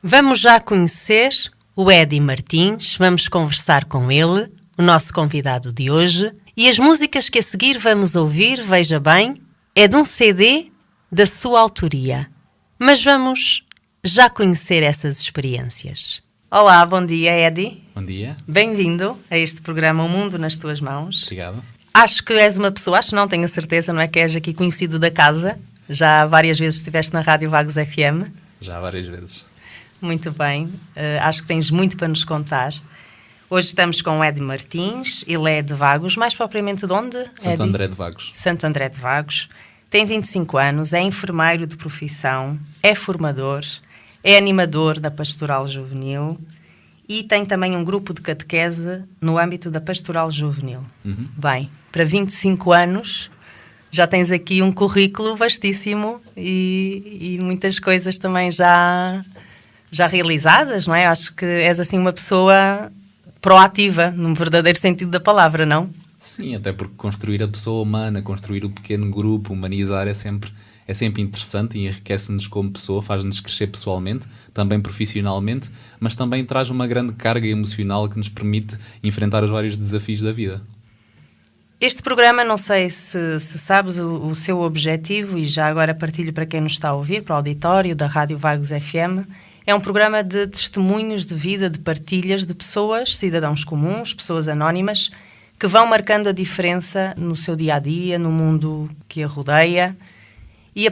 Vamos já conhecer o Eddie Martins, vamos conversar com ele, o nosso convidado de hoje, e as músicas que a seguir vamos ouvir, veja bem, é de um CD da sua autoria. Mas vamos já conhecer essas experiências. Olá, bom dia, Eddie. Bom dia. Bem-vindo a este programa O Mundo nas Tuas Mãos. Obrigado. Acho que és uma pessoa, não tenho a certeza, não é que és aqui conhecido da casa. Já várias vezes estiveste na Rádio Vagos FM. Já várias vezes. Muito bem, acho que tens muito para nos contar. Hoje estamos com o Eddie Martins, ele é de Vagos, mais propriamente de onde, Santo Eddie? André de Vagos. Santo André de Vagos. Tem 25 anos, é enfermeiro de profissão, é formador, é animador da Pastoral Juvenil e tem também um grupo de catequese no âmbito da Pastoral Juvenil. Uhum. Bem, para 25 anos já tens aqui um currículo vastíssimo e muitas coisas também já realizadas, não é? Acho que és assim uma pessoa proativa, no verdadeiro sentido da palavra, não? Sim, até porque construir a pessoa humana, construir o pequeno grupo, humanizar é sempre interessante e enriquece-nos como pessoa, faz-nos crescer pessoalmente, também profissionalmente, mas também traz uma grande carga emocional que nos permite enfrentar os vários desafios da vida. Este programa, não sei se sabes o seu objetivo, e já agora partilho para quem nos está a ouvir, para o auditório da Rádio Vagos FM. É um programa de testemunhos de vida, de partilhas de pessoas, cidadãos comuns, pessoas anónimas, que vão marcando a diferença no seu dia-a-dia, no mundo que a rodeia. E a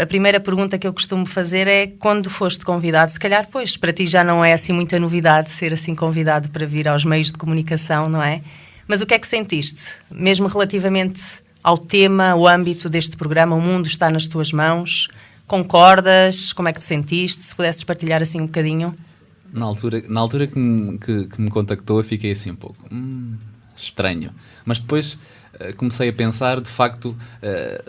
primeira pergunta que eu costumo fazer é, quando foste convidado, se calhar, pois, para ti já não é assim muita novidade ser assim convidado para vir aos meios de comunicação, não é? Mas o que é que sentiste? Mesmo relativamente ao tema, ao âmbito deste programa, O Mundo Está nas Tuas Mãos. Concordas? Como é que te sentiste? Se pudesses partilhar assim um bocadinho. Na altura que me contactou, eu fiquei assim um pouco estranho. Mas depois comecei a pensar, de facto,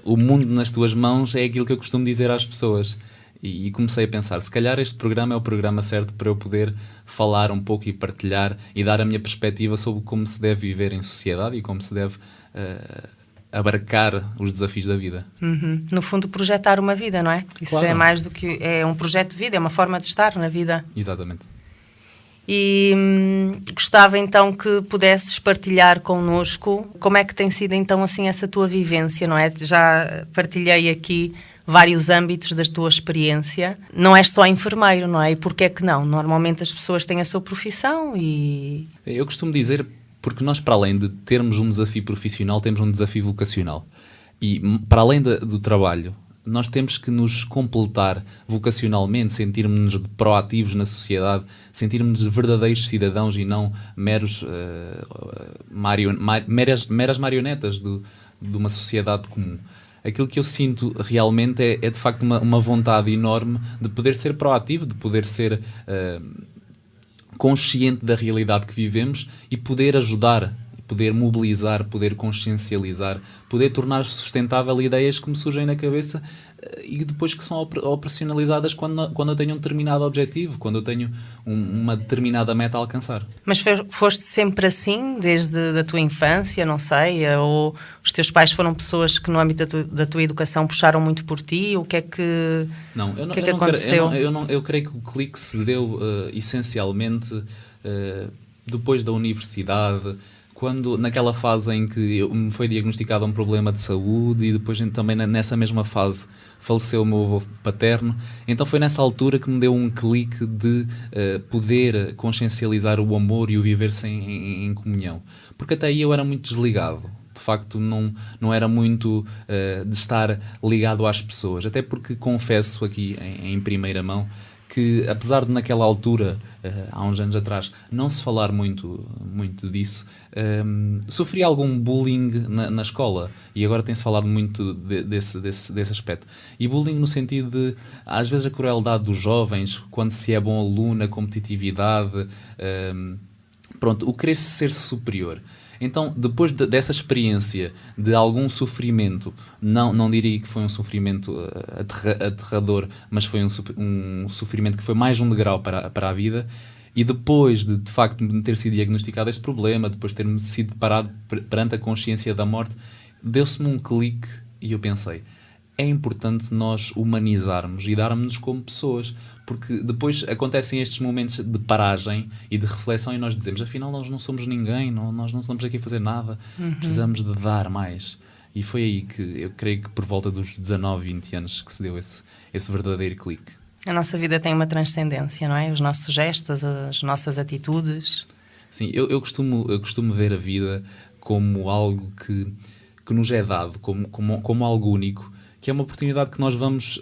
o mundo nas tuas mãos é aquilo que eu costumo dizer às pessoas. E comecei a pensar, se calhar este programa é o programa certo para eu poder falar um pouco e partilhar e dar a minha perspectiva sobre como se deve viver em sociedade e como se deve abarcar os desafios da vida. Uhum. No fundo, projetar uma vida, não é? Isso claro. É mais do que... É um projeto de vida, é uma forma de estar na vida. Exatamente. E gostava então que pudesses partilhar connosco como é que tem sido então assim essa tua vivência, não é? Já partilhei aqui vários âmbitos da tua experiência. Não és só enfermeiro, não é? E porquê é que não? Normalmente as pessoas têm a sua profissão e... Eu costumo dizer, porque nós, para além de termos um desafio profissional, temos um desafio vocacional. E para além do trabalho, nós temos que nos completar vocacionalmente, sentirmos-nos proativos na sociedade, sentirmos-nos verdadeiros cidadãos e não meras marionetas de uma sociedade comum. Aquilo que eu sinto realmente é de facto uma vontade enorme de poder ser proativo, de poder ser consciente da realidade que vivemos e poder ajudar, poder mobilizar, poder consciencializar, poder tornar sustentável ideias que me surgem na cabeça e depois que são operacionalizadas quando eu tenho um determinado objetivo, quando eu tenho uma determinada meta a alcançar. Mas foste sempre assim, desde a tua infância, não sei, ou os teus pais foram pessoas que no âmbito da tua educação puxaram muito por ti? O que é que, aconteceu? Eu creio que o clique se deu essencialmente depois da universidade, quando naquela fase em que me foi diagnosticado um problema de saúde e depois também nessa mesma fase faleceu o meu avô paterno, então foi nessa altura que me deu um clique de poder consciencializar o amor e o viver-se em comunhão. Porque até aí eu era muito desligado. De facto, não era muito de estar ligado às pessoas. Até porque confesso aqui em primeira mão que, apesar de naquela altura, há uns anos atrás, não se falar muito disso, sofri algum bullying na escola e agora tem-se falado muito desse aspecto. E bullying no sentido de, às vezes, a crueldade dos jovens, quando se é bom aluno, a competitividade, o querer ser superior. Então, depois dessa experiência de algum sofrimento, não diria que foi um sofrimento aterrador, mas foi um sofrimento que foi mais um degrau para a vida, e depois de facto me ter sido diagnosticado este problema, depois de ter-me sido parado perante a consciência da morte, deu-se-me um clique e eu pensei, é importante nós humanizarmos e darmos-nos como pessoas, porque depois acontecem estes momentos de paragem e de reflexão e nós dizemos, afinal nós não somos ninguém, nós não estamos aqui a fazer nada, precisamos de dar mais. E foi aí que eu creio que por volta dos 19, 20 anos que se deu esse verdadeiro clique. A nossa vida tem uma transcendência, não é? Os nossos gestos, as nossas atitudes. Sim, eu costumo ver a vida como algo que nos é dado, como algo único, que é uma oportunidade que nós vamos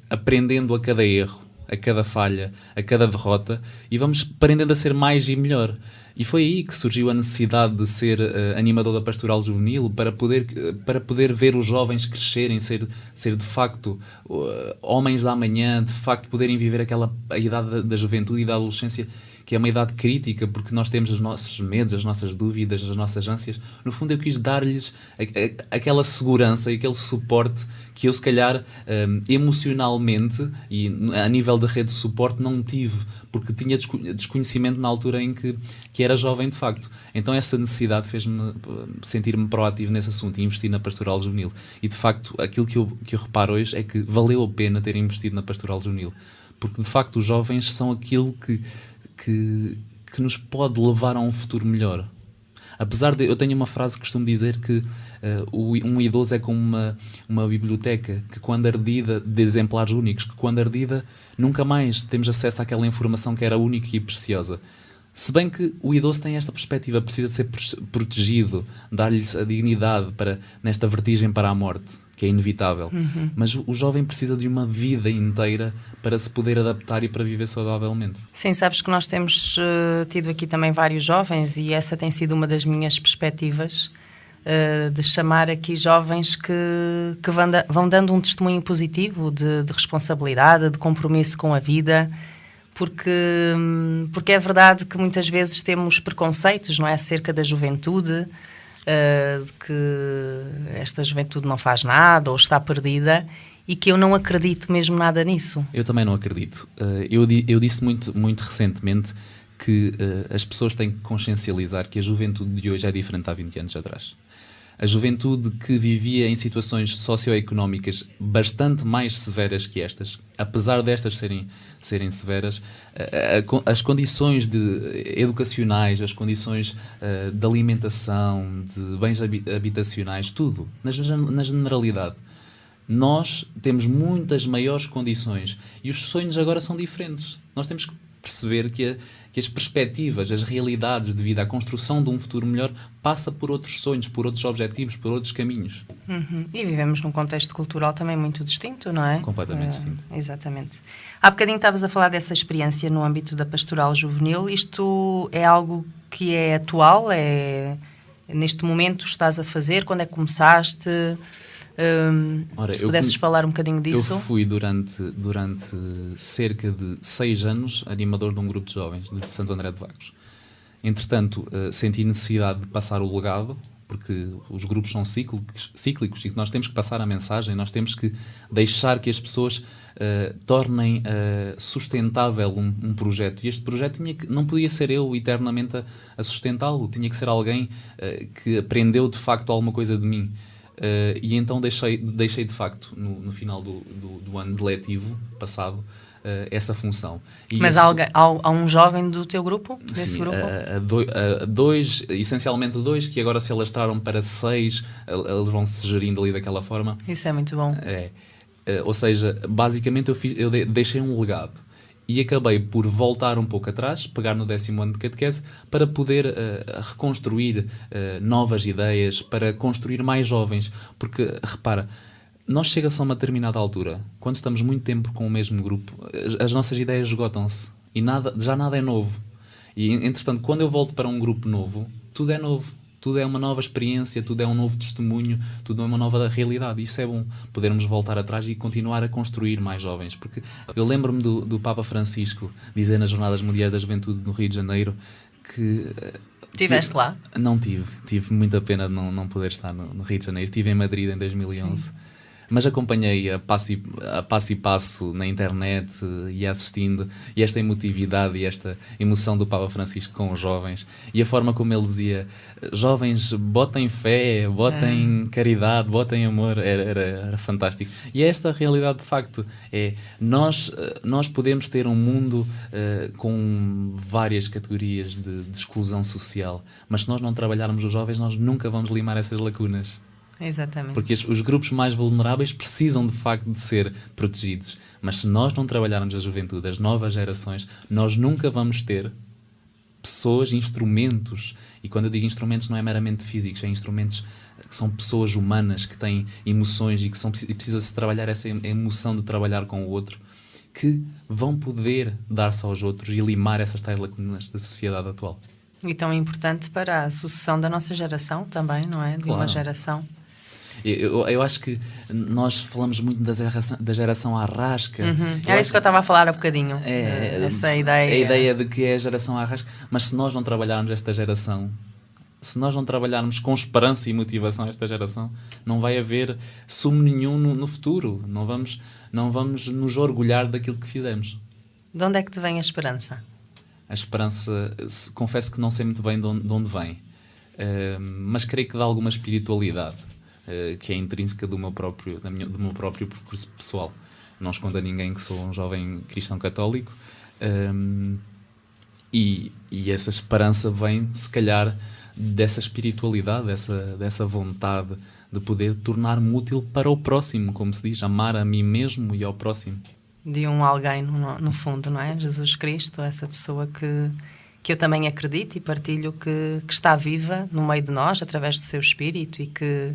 aprendendo a cada erro, a cada falha, a cada derrota, e vamos aprendendo a ser mais e melhor. E foi aí que surgiu a necessidade de ser animador da Pastoral Juvenil, para poder ver os jovens crescerem, ser de facto homens da manhã, de facto poderem viver a idade da juventude e da adolescência, que é uma idade crítica, porque nós temos os nossos medos, as nossas dúvidas, as nossas ânsias. No fundo, eu quis dar-lhes aquela segurança e aquele suporte que eu, se calhar, emocionalmente e a nível da rede de suporte, não tive, porque tinha desconhecimento na altura em que era jovem, de facto. Então essa necessidade fez-me sentir-me proativo nesse assunto e investir na Pastoral Juvenil. E, de facto, aquilo que eu reparo hoje é que valeu a pena ter investido na Pastoral Juvenil, porque, de facto, os jovens são aquilo que nos pode levar a um futuro melhor. Apesar de... Eu tenho uma frase que costumo dizer que um idoso é como uma biblioteca que, quando ardida, de exemplares únicos, que, quando ardida, nunca mais temos acesso àquela informação que era única e preciosa. Se bem que o idoso tem esta perspectiva, precisa ser protegido, dar-lhes a dignidade nesta vertigem para a morte, que é inevitável. Mas o jovem precisa de uma vida inteira para se poder adaptar e para viver saudavelmente. Sim, sabes que nós temos tido aqui também vários jovens, e essa tem sido uma das minhas perspectivas, de chamar aqui jovens que vão dando um testemunho positivo de responsabilidade, de compromisso com a vida, porque é verdade que muitas vezes temos preconceitos, não é, acerca da juventude, de que esta juventude não faz nada ou está perdida, e que eu não acredito mesmo nada nisso. Eu também não acredito. Eu disse muito recentemente que as pessoas têm que consciencializar que a juventude de hoje é diferente há 20 anos atrás. A juventude que vivia em situações socioeconómicas bastante mais severas que estas, apesar destas serem severas, as condições educacionais, as condições de alimentação, de bens habitacionais, tudo, na generalidade, nós temos muitas maiores condições e os sonhos agora são diferentes. Nós temos que perceber que as perspectivas, as realidades de vida, a construção de um futuro melhor passa por outros sonhos, por outros objetivos, por outros caminhos. E vivemos num contexto cultural também muito distinto, não é? Completamente distinto. Exatamente. Há bocadinho estavas a falar dessa experiência no âmbito da Pastoral Juvenil. Isto é algo que é atual? Neste momento estás a fazer? Quando é que começaste? Se pudesses falar um bocadinho disso. Eu fui durante cerca de 6 anos animador de um grupo de jovens de Santo André de Vagos. Entretanto, senti necessidade de passar o legado, porque os grupos são cíclicos e que nós temos que passar a mensagem, nós temos que deixar que as pessoas tornem sustentável um projeto. E este projeto não podia ser eu eternamente a sustentá-lo, tinha que ser alguém que aprendeu de facto alguma coisa de mim. E então deixei de facto no final do ano letivo passado essa função. Mas há um jovem do teu grupo? Desse sim, grupo? essencialmente dois, que agora se alastraram para 6, eles vão se gerindo ali daquela forma. Isso é muito bom. Ou seja, basicamente eu deixei um legado. E acabei por voltar um pouco atrás, pegar no 10º ano de catequese, para poder reconstruir novas ideias, para construir mais jovens. Porque, repara, nós chega-se a uma determinada altura, quando estamos muito tempo com o mesmo grupo, as nossas ideias esgotam-se e já nada é novo. E, entretanto, quando eu volto para um grupo novo, tudo é novo. Tudo é uma nova experiência, tudo é um novo testemunho, tudo é uma nova realidade. Isso é bom, podermos voltar atrás e continuar a construir mais jovens. Porque eu lembro-me do Papa Francisco dizer nas Jornadas Mundiais da Juventude no Rio de Janeiro que... Estiveste lá? Não tive muita pena de não poder estar no Rio de Janeiro. Estive em Madrid em 2011. Mas acompanhei a passo e passo na internet e assistindo, e esta emotividade e esta emoção do Papa Francisco com os jovens, e a forma como ele dizia: jovens, botem fé, botem caridade, botem amor, era fantástico. E é esta a realidade de facto, nós podemos ter um mundo com várias categorias de exclusão social, mas se nós não trabalharmos os jovens, nós nunca vamos limar essas lacunas. Exatamente. Porque os grupos mais vulneráveis precisam de facto de ser protegidos. Mas se nós não trabalharmos a juventude, as novas gerações, nós nunca vamos ter pessoas, instrumentos. E quando eu digo instrumentos, não é meramente físicos, é instrumentos que são pessoas humanas, que têm emoções e que precisa-se trabalhar essa emoção de trabalhar com o outro, que vão poder dar-se aos outros e limar essas tais lacunas da sociedade atual. E tão importante para a sucessão da nossa geração também, não é? De uma geração. Eu acho que nós falamos muito da geração Arrasca. Era isso que eu estava a falar há bocadinho. Essa ideia. A ideia de que é a geração Arrasca. Mas se nós não trabalharmos esta geração, se nós não trabalharmos com esperança e motivação esta geração, não vai haver sumo nenhum no futuro. Não vamos nos orgulhar daquilo que fizemos. De onde é que te vem a esperança? A esperança, confesso que não sei muito bem de onde vem. Mas creio que de alguma espiritualidade. Que é intrínseca do meu próprio percurso pessoal. Não escondo a ninguém que sou um jovem cristão católico, e essa esperança vem, se calhar, dessa espiritualidade, dessa vontade de poder tornar-me útil para o próximo, como se diz, amar a mim mesmo e ao próximo. De um alguém, no fundo, não é? Jesus Cristo, essa pessoa que eu também acredito e partilho que está viva no meio de nós, através do seu espírito, e que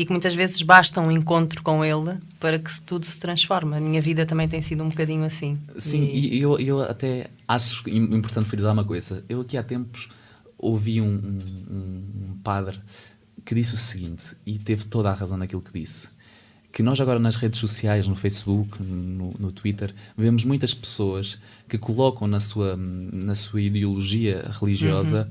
muitas vezes basta um encontro com ele para que tudo se transforme. A minha vida também tem sido um bocadinho assim. Sim, e eu até acho importante frisar uma coisa. Eu aqui há tempos ouvi um padre que disse o seguinte, e teve toda a razão naquilo que disse, que nós agora nas redes sociais, no Facebook, no Twitter, vemos muitas pessoas que colocam na sua ideologia religiosa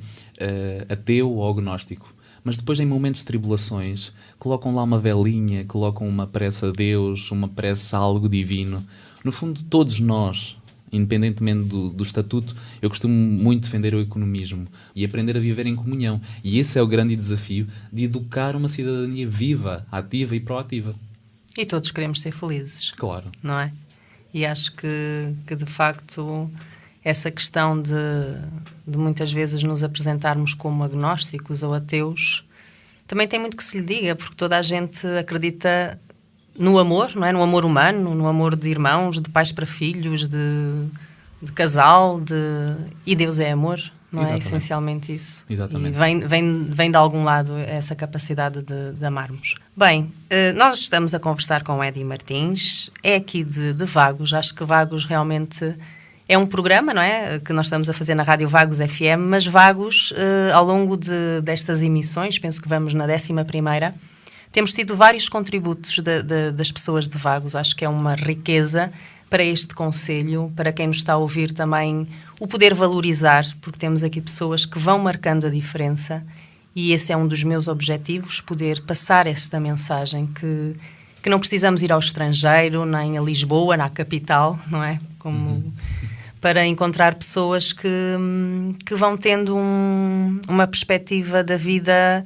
ateu ou agnóstico. Mas depois, em momentos de tribulações, colocam lá uma velinha, colocam uma prece a Deus, uma prece a algo divino. No fundo, todos nós, independentemente do estatuto, eu costumo muito defender o economismo e aprender a viver em comunhão. E esse é o grande desafio de educar uma cidadania viva, ativa e proativa. E todos queremos ser felizes. Claro. Não é? E acho que de facto, essa questão de muitas vezes nos apresentarmos como agnósticos ou ateus, também tem muito que se lhe diga, porque toda a gente acredita no amor, não é? No amor humano, no amor de irmãos, de pais para filhos, de casal, e Deus é amor, não é? Essencialmente isso. Exatamente. E vem de algum lado essa capacidade de amarmos. Bem, nós estamos a conversar com o Eddie Martins, é aqui de Vagos. Acho que Vagos realmente é um programa, não é? Que nós estamos a fazer na Rádio Vagos FM, mas Vagos, ao longo destas emissões, penso que vamos na 11ª, temos tido vários contributos das pessoas de Vagos. Acho que é uma riqueza para este concelho, para quem nos está a ouvir também, o poder valorizar, porque temos aqui pessoas que vão marcando a diferença, e esse é um dos meus objetivos, poder passar esta mensagem que não precisamos ir ao estrangeiro, nem a Lisboa, na capital, não é? Para encontrar pessoas que vão tendo uma perspectiva da vida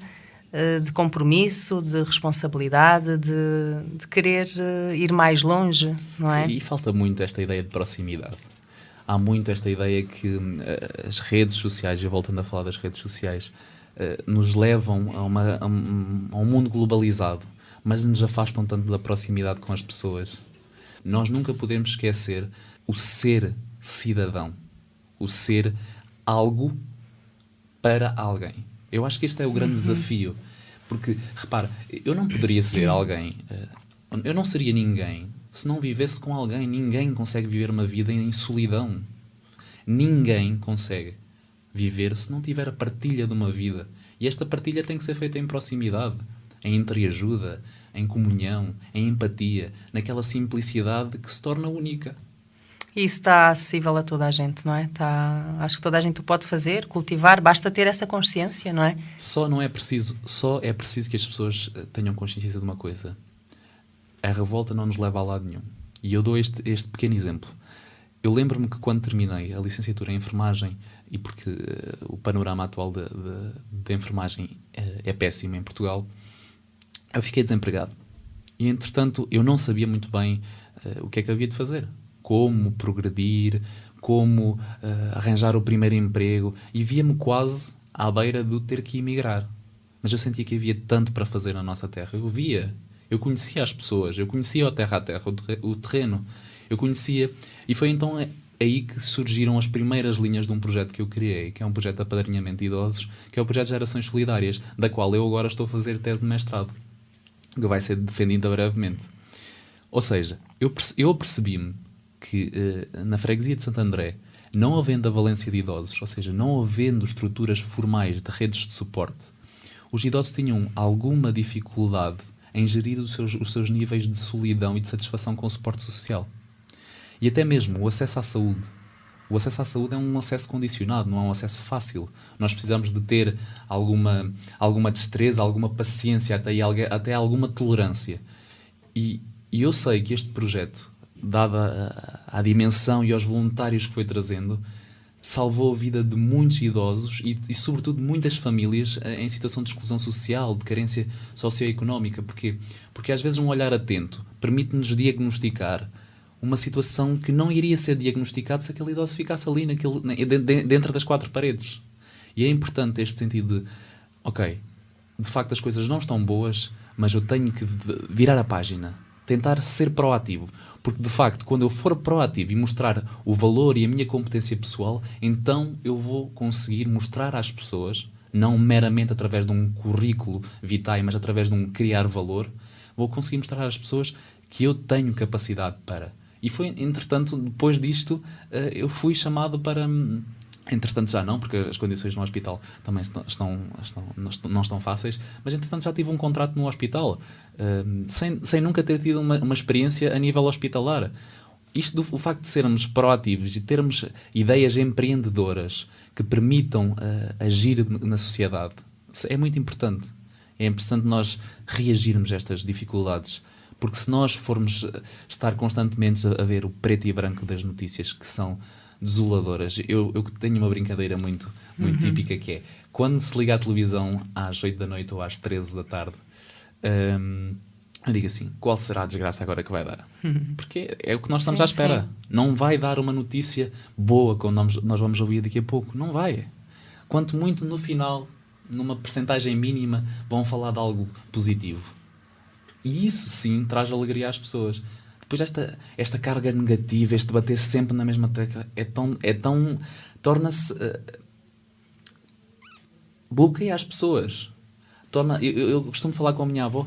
de compromisso, de responsabilidade, de querer ir mais longe, não é? E falta muito esta ideia de proximidade. Há muito esta ideia que as redes sociais, e voltando a falar das redes sociais, nos levam a um mundo globalizado, mas nos afastam tanto da proximidade com as pessoas. Nós nunca podemos esquecer o ser cidadão, o ser algo para alguém. Eu acho que este é o grande desafio, porque, repara, eu não poderia ser alguém, eu não seria ninguém se não vivesse com alguém. Ninguém consegue viver uma vida em solidão. Ninguém consegue viver se não tiver a partilha de uma vida. E esta partilha tem que ser feita em proximidade, em entreajuda, em comunhão, em empatia, naquela simplicidade que se torna única. E isso está acessível a toda a gente, não é? Acho que toda a gente o pode fazer, cultivar, basta ter essa consciência, não é? Só é preciso que as pessoas tenham consciência de uma coisa. a revolta não nos leva a lado nenhum. E eu dou este pequeno exemplo. Eu lembro-me que quando terminei a licenciatura em enfermagem, e porque o panorama atual da enfermagem é péssimo em Portugal, eu fiquei desempregado. E, entretanto, eu não sabia muito bem o que é que havia de fazer. Como progredir, como arranjar o primeiro emprego. E via-me quase à beira de ter que emigrar. Mas eu sentia que havia tanto para fazer na nossa terra. Eu conhecia as pessoas, eu conhecia o terra a terra, o terreno. Eu conhecia... E foi então aí que surgiram as primeiras linhas de um projeto que eu criei, que é um projeto de apadrinhamento de idosos, que é o projeto Gerações Solidárias, da qual eu agora estou a fazer tese de mestrado, que vai ser defendida brevemente. Ou seja, eu percebi-me que na freguesia de Santo André, não havendo a valência de idosos, ou seja, não havendo estruturas formais de redes de suporte, os idosos tinham alguma dificuldade em gerir os seus níveis de solidão e de satisfação com o suporte social. E até mesmo o acesso à saúde. O acesso à saúde é um acesso condicionado, não é um acesso fácil. Nós precisamos de ter alguma destreza, alguma paciência, até alguma tolerância. E eu sei que este projeto, dada a dimensão e aos voluntários que foi trazendo, salvou a vida de muitos idosos e sobretudo, de muitas famílias em situação de exclusão social, de carência socioeconómica. Porquê? Porque às vezes um olhar atento permite-nos diagnosticar uma situação que não iria ser diagnosticada se aquele idoso ficasse ali dentro das quatro paredes. E é importante este sentido de, ok, de facto as coisas não estão boas, mas eu tenho que virar a página, tentar ser proativo, porque de facto quando eu for proativo e mostrar o valor e a minha competência pessoal, então eu vou conseguir mostrar às pessoas, não meramente através de um currículo vitae, mas através de um criar valor, vou conseguir mostrar às pessoas que eu tenho capacidade para. E foi, entretanto, depois disto, eu fui chamado para... Entretanto já não, porque as condições no hospital também não estão fáceis, mas entretanto já tive um contrato no hospital, sem nunca ter tido uma experiência a nível hospitalar. O facto de sermos proativos e termos ideias empreendedoras que permitam agir na sociedade, é muito importante. É importante nós reagirmos a estas dificuldades. Porque se nós formos estar constantemente a ver o preto e branco das notícias, que são desoladoras, eu tenho uma brincadeira muito típica, que é, quando se liga à televisão às 8 da noite ou às 13 da tarde, eu digo assim, qual será a desgraça agora que vai dar? Porque é o que nós estamos à espera. Sim. Não vai dar uma notícia boa, como nós vamos ouvir daqui a pouco. Não vai. Quanto muito no final, numa percentagem mínima, vão falar de algo positivo. E isso sim traz alegria às pessoas. Depois esta carga negativa, este bater sempre na mesma tecla, torna-se... bloqueia as pessoas. Eu costumo falar com a minha avó,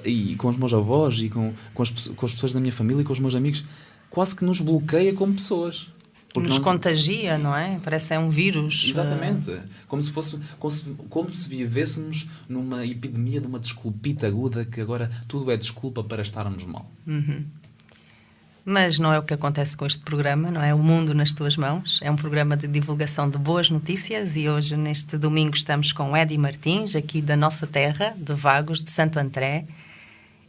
e com os meus avós, e com as pessoas da minha família, e com os meus amigos, quase que nos bloqueia como pessoas. Nos contagia, não é? Parece que é um vírus. Exatamente. Como se vivêssemos numa epidemia de uma desculpita aguda, que agora tudo é desculpa para estarmos mal. Mas não é o que acontece com este programa, não é? O Mundo nas Tuas Mãos. É um programa de divulgação de boas notícias e hoje, neste domingo, estamos com Eddie Martins, aqui da nossa terra, de Vagos, de Santo André.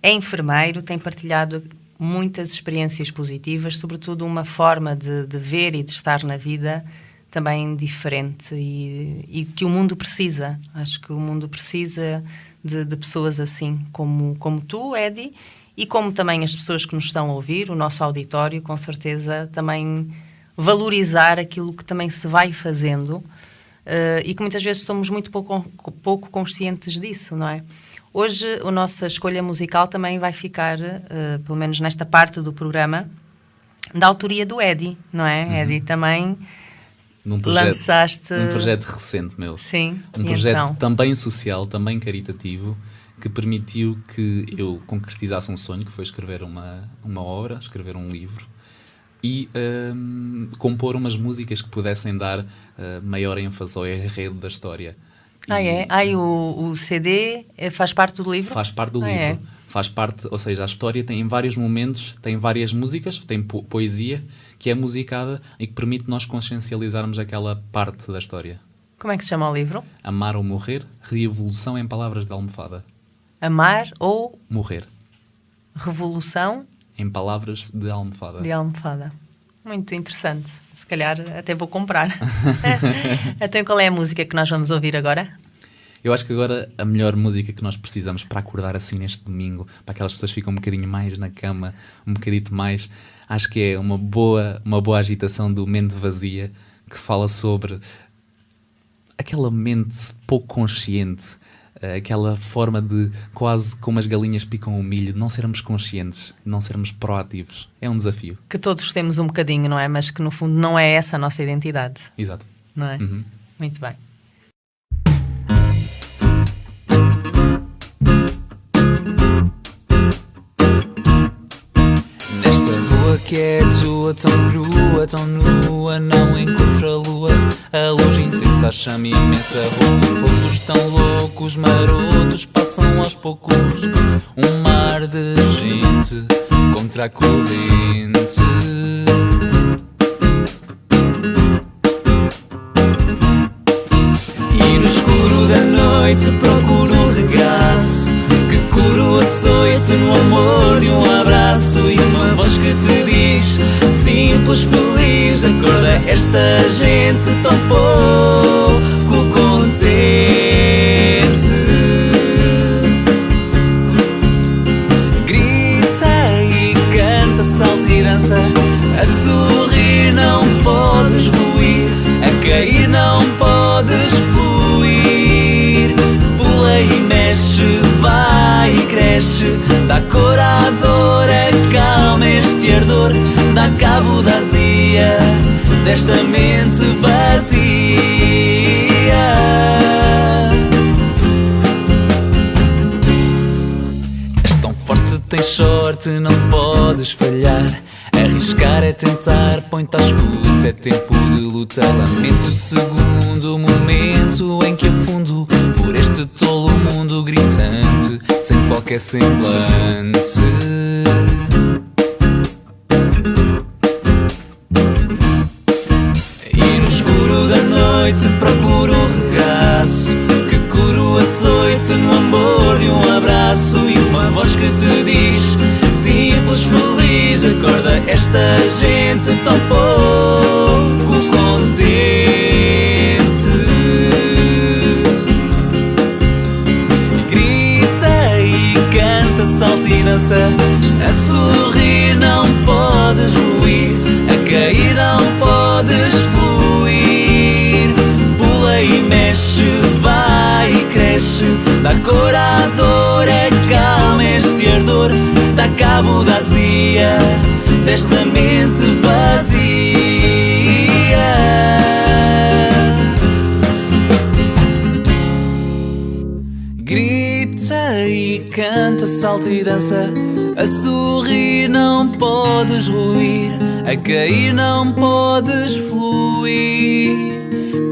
É enfermeiro, tem partilhado muitas experiências positivas, sobretudo uma forma de ver e de estar na vida também diferente e que o mundo precisa. Acho que o mundo precisa de pessoas assim como tu, Eddie, e como também as pessoas que nos estão a ouvir, o nosso auditório, com certeza também valorizar aquilo que também se vai fazendo e que muitas vezes somos muito pouco conscientes disso, não é? Hoje a nossa escolha musical também vai ficar, pelo menos nesta parte do programa, da autoria do Eddie, não é? Eddie, também lançaste... Um projeto recente meu. Sim. Um projeto também social, também caritativo, que permitiu que eu concretizasse um sonho, que foi escrever uma obra, escrever um livro e compor umas músicas que pudessem dar maior ênfase ao enredo da história. O CD faz parte do livro? Faz parte do livro. Faz parte, ou seja, a história tem em vários momentos, tem várias músicas, tem poesia que é musicada e que permite nós consciencializarmos aquela parte da história. Como é que se chama o livro? Amar ou Morrer, Reevolução em Palavras de Almofada. Amar ou... Morrer. Revolução em palavras de almofada. de almofada. Muito interessante. Se calhar até vou comprar. Até qual é a música que nós vamos ouvir agora? Eu acho que agora a melhor música que nós precisamos para acordar assim neste domingo, para aquelas pessoas que ficam um bocadinho mais na cama, um bocadito mais, acho que é uma boa agitação do Mente Vazia, que fala sobre aquela mente pouco consciente, aquela forma de quase como as galinhas picam o milho, de não sermos conscientes, não sermos proativos. É um desafio. Que todos temos um bocadinho, não é? Mas que no fundo não é essa a nossa identidade. Exato. Não é? Uhum. Muito bem. Nesta rua que é tua, tão crua, tão nua, não encontro a lua. A luz intensa, a chama imensa, rolos tão loucos, marotos, passam aos poucos. Um mar de gente contra a corrente. E no escuro da noite procuro o regaço que cura o açoite no amor de um abraço. E uma voz que te diz, simples, feliz, acorda esta gente tão pouco contente. Grita e canta, salta e dança, a sorrir não podes ruir, a cair não podes fluir. Pula e mexe, vai e cresce, dá cor à dor, acalma este ardor, dá cabo da azia desta mente vazia. És tão forte, tens sorte, não podes falhar. Arriscar é tentar, põe-te à escuta, é tempo de luta. Lamento o segundo momento em que afundo por este tolo mundo gritante, sem qualquer semblante. E no escuro da noite procuro o regaço que cura o açoite no amor de um abraço. E uma voz que te diz, simples, feliz, acorda esta gente tão pouco contente. Grita e canta, salta e dança, a sorrir não podes ruir, a cair não podes fluir. Pula e mexe, vai e cresce, dá cor à dor, acalma este ardor, dá cabo da azia desta mente vazia. Grita e canta, salta e dança, a sorrir não podes ruir, a cair não podes fluir.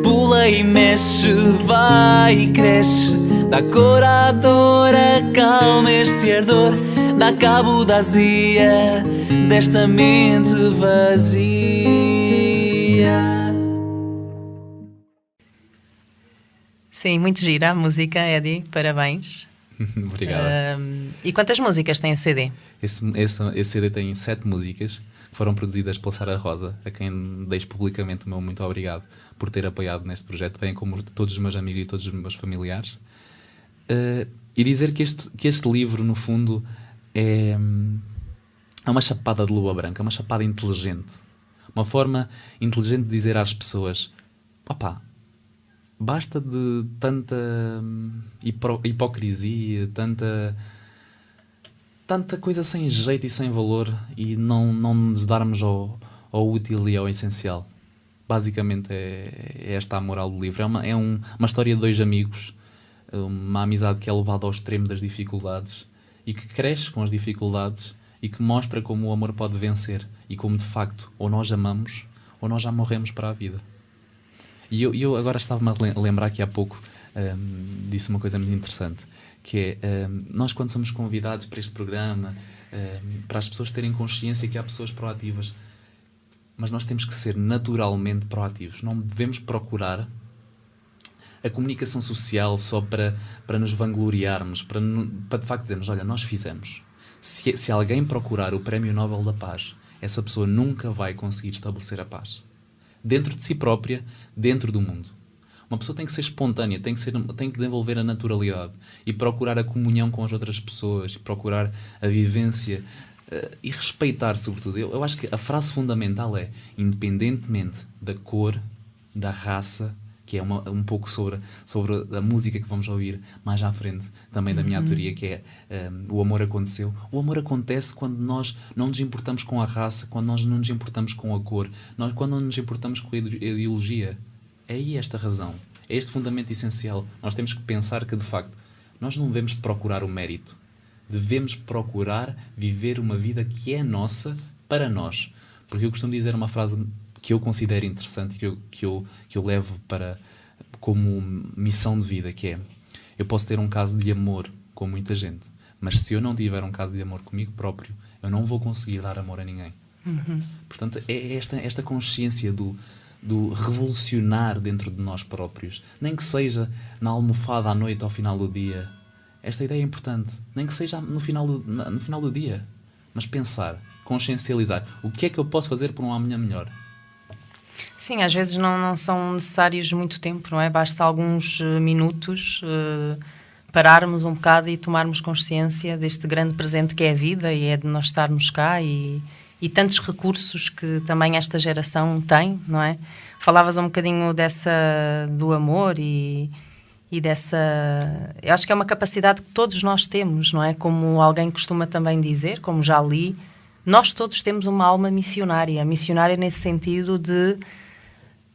Pula e mexe, vai e cresce, dá cor à dor, acalma este ardor, dá cabo da azia desta mente vazia. Sim, muito gira a música, Eddie. Parabéns. Obrigado. E quantas músicas tem a CD? Esse CD tem 7 músicas que foram produzidas pela Sara Rosa, a quem deixo publicamente o meu muito obrigado por ter apoiado neste projeto, bem como todos os meus amigos e todos os meus familiares. E dizer que este livro, no fundo, é uma chapada de lua branca, uma chapada inteligente. Uma forma inteligente de dizer às pessoas: opá, basta de tanta hipocrisia, tanta coisa sem jeito e sem valor, e não nos darmos ao útil e ao essencial. Basicamente é esta a moral do livro. É uma história de 2 amigos, uma amizade que é levada ao extremo das dificuldades e que cresce com as dificuldades e que mostra como o amor pode vencer e como de facto ou nós amamos ou nós já morremos para a vida. E eu agora estava-me a lembrar que há pouco disse uma coisa muito interessante, que é, nós quando somos convidados para este programa, para as pessoas terem consciência que há pessoas proativas, mas nós temos que ser naturalmente proativos. Não devemos procurar a comunicação social só para nos vangloriarmos, para de facto dizermos: olha, nós fizemos. Se alguém procurar o Prémio Nobel da Paz, essa pessoa nunca vai conseguir estabelecer a paz. Dentro de si própria, dentro do mundo. Uma pessoa tem que ser espontânea, tem que desenvolver a naturalidade e procurar a comunhão com as outras pessoas, e procurar a vivência e respeitar, sobretudo. Eu acho que a frase fundamental é, independentemente da cor, da raça, que é um pouco sobre a música que vamos ouvir mais à frente, também da minha autoria, que é o amor aconteceu. O amor acontece quando nós não nos importamos com a raça, quando nós não nos importamos com a cor, quando não nos importamos com a ideologia. É aí esta razão, é este fundamento essencial. Nós temos que pensar que, de facto, nós não devemos procurar o mérito. Devemos procurar viver uma vida que é nossa para nós. Porque eu costumo dizer uma frase que eu considero interessante e que eu levo como missão de vida, que é: eu posso ter um caso de amor com muita gente, mas se eu não tiver um caso de amor comigo próprio, eu não vou conseguir dar amor a ninguém. Portanto, é esta consciência do revolucionar dentro de nós próprios, nem que seja na almofada à noite, ao final do dia. Esta ideia é importante, nem que seja no final do dia, mas pensar, consciencializar, o que é que eu posso fazer por um amanhã melhor? Sim, às vezes não são necessários muito tempo, não é? Basta alguns minutos pararmos um bocado e tomarmos consciência deste grande presente que é a vida, e é de nós estarmos cá e tantos recursos que também esta geração tem, não é? Falavas um bocadinho do amor e dessa... Eu acho que é uma capacidade que todos nós temos, não é? Como alguém costuma também dizer, como já li, nós todos temos uma alma missionária nesse sentido de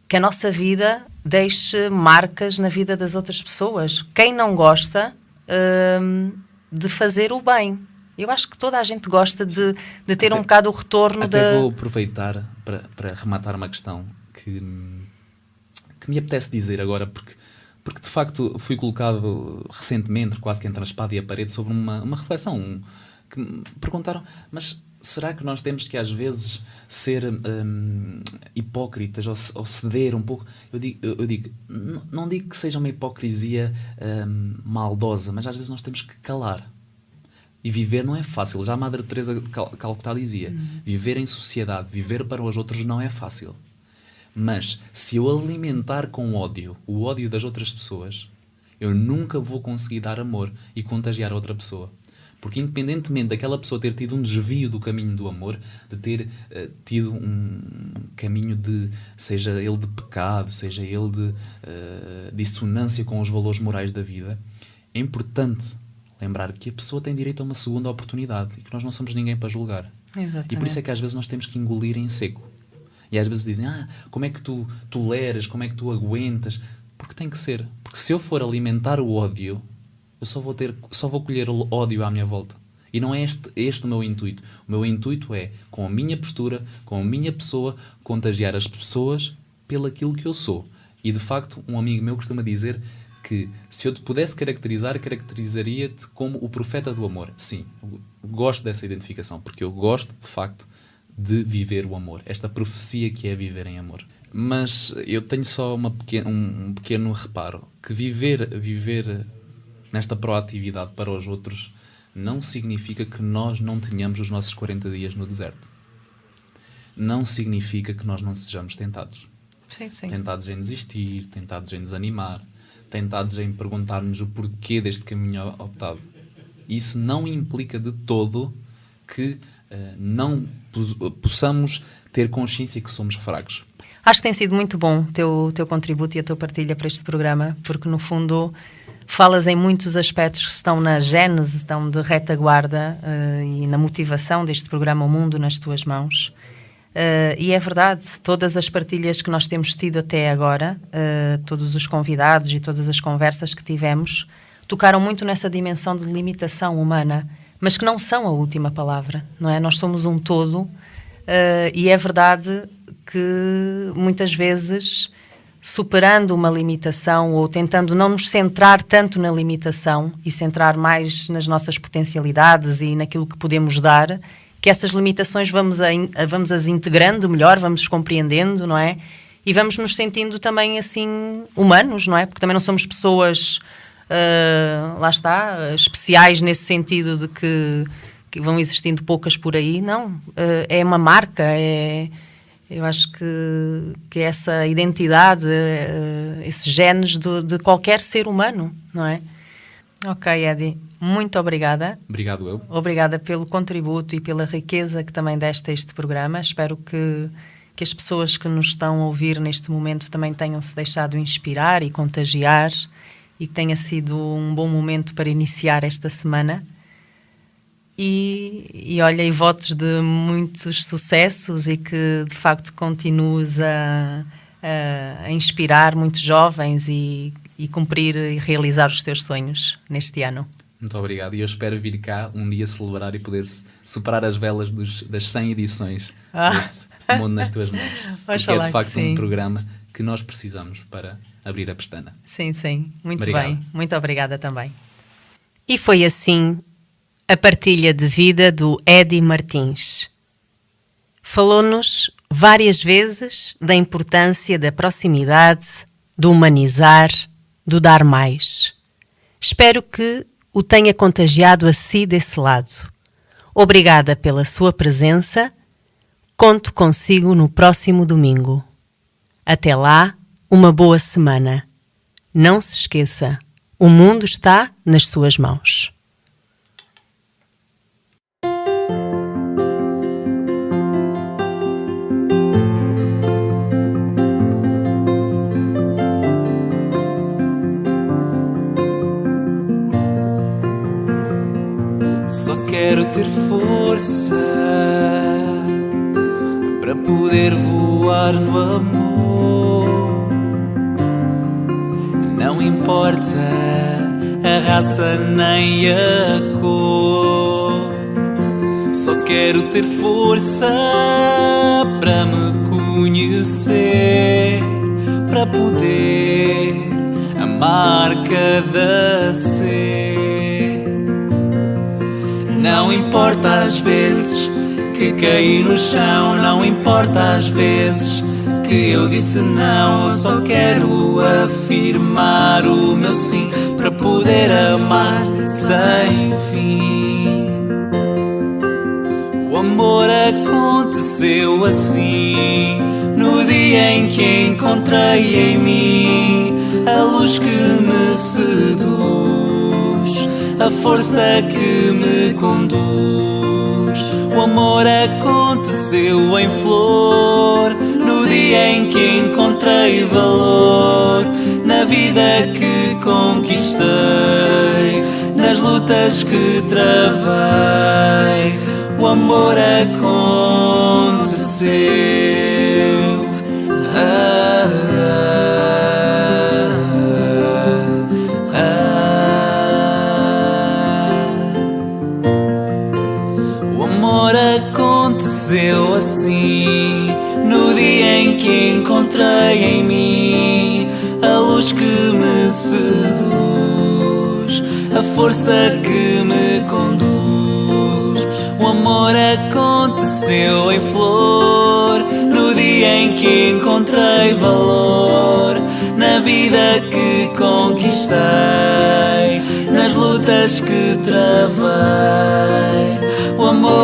que a nossa vida deixe marcas na vida das outras pessoas. Quem não gosta de fazer o bem? Eu acho que toda a gente gosta de ter um bocado o retorno vou aproveitar para rematar uma questão que me apetece dizer agora, porque de facto fui colocado recentemente, quase que entre a espada e a parede, sobre uma reflexão que me perguntaram: mas será que nós temos que às vezes ser hipócritas ou ceder um pouco? Eu digo, não digo que seja uma hipocrisia maldosa, mas às vezes nós temos que calar. E viver não é fácil. Já a Madre Teresa de Calcutá dizia: viver em sociedade, viver para os outros não é fácil. Mas se eu alimentar com ódio o ódio das outras pessoas, eu nunca vou conseguir dar amor e contagiar a outra pessoa. Porque independentemente daquela pessoa ter tido um desvio do caminho do amor, de ter tido um caminho seja ele de pecado, seja ele de dissonância com os valores morais da vida, é importante lembrar que a pessoa tem direito a uma segunda oportunidade e que nós não somos ninguém para julgar. Exatamente. E por isso é que às vezes nós temos que engolir em seco. E às vezes dizem: como é que tu toleras, como é que tu aguentas? Porque tem que ser. Porque se eu for alimentar o ódio, eu só vou colher o ódio à minha volta. E não é este o meu intuito. O meu intuito é, com a minha postura, com a minha pessoa, contagiar as pessoas pelaquilo que eu sou. E de facto, um amigo meu costuma dizer que se eu te pudesse caracterizaria-te como o profeta do amor. Sim, gosto dessa identificação, porque eu gosto de facto de viver o amor, esta profecia que é viver em amor. Mas eu tenho só um pequeno reparo, que viver nesta proatividade para os outros não significa que nós não tenhamos os nossos 40 dias no deserto. Não significa que nós não sejamos tentados. Sim. Tentados em desistir, tentados em desanimar, tentados em perguntar-nos o porquê deste caminho optado. Isso não implica de todo que não possamos ter consciência que somos fracos. Acho que tem sido muito bom o teu contributo e a tua partilha para este programa, porque no fundo falas em muitos aspectos que estão na gênese, estão de retaguarda e na motivação deste programa O Mundo nas Tuas Mãos. E é verdade, todas as partilhas que nós temos tido até agora, todos os convidados e todas as conversas que tivemos, tocaram muito nessa dimensão de limitação humana, mas que não são a última palavra, não é? Nós somos um todo, e é verdade que muitas vezes, superando uma limitação ou tentando não nos centrar tanto na limitação e centrar mais nas nossas potencialidades e naquilo que podemos dar, que essas limitações vamos as integrando melhor, vamos compreendendo, não é? E vamos nos sentindo também assim humanos, não é? Porque também não somos pessoas, lá está, especiais nesse sentido de que que vão existindo poucas por aí. Não, é uma marca, eu acho que essa identidade, esses genes de qualquer ser humano, não é? Ok, Eddie, muito obrigada. Obrigado eu. Obrigada pelo contributo e pela riqueza que também deste a este programa. Espero que as pessoas que nos estão a ouvir neste momento também tenham se deixado inspirar e contagiar e que tenha sido um bom momento para iniciar esta semana. E olha, e votos de muitos sucessos e que de facto continues a inspirar muitos jovens e cumprir e realizar os teus sonhos neste ano. Muito obrigado, e eu espero vir cá um dia celebrar e poder superar as velas das 100 edições deste Mundo nas Tuas Mãos. Porque é de facto um programa que nós precisamos para abrir a pestana. Sim, muito Obrigado. bem, muito obrigada também. E foi assim a partilha de vida do Eddie Martins. Falou-nos várias vezes da importância da proximidade, do humanizar, do dar mais. Espero que o tenha contagiado a si desse lado. Obrigada pela sua presença. Conto consigo no próximo domingo. Até lá, uma boa semana. Não se esqueça, o mundo está nas suas mãos. Só quero ter força para poder voar no amor. Não importa a raça nem a cor. Só quero ter força para me conhecer, para poder amar cada ser. Não importa às vezes que caí no chão, não importa às vezes que eu disse não. Eu só quero afirmar o meu sim para poder amar sem fim. O amor aconteceu assim, no dia em que encontrei em mim a luz que me seduz, a força que me conduz. O amor aconteceu em flor, no dia em que encontrei valor, na vida que conquistei, nas lutas que travei. O amor aconteceu. O amor aconteceu assim, no dia em que encontrei em mim a luz que me seduz, a força que me conduz. O amor aconteceu em flor, no dia em que encontrei valor, na vida que conquistei, nas lutas que travei. O amor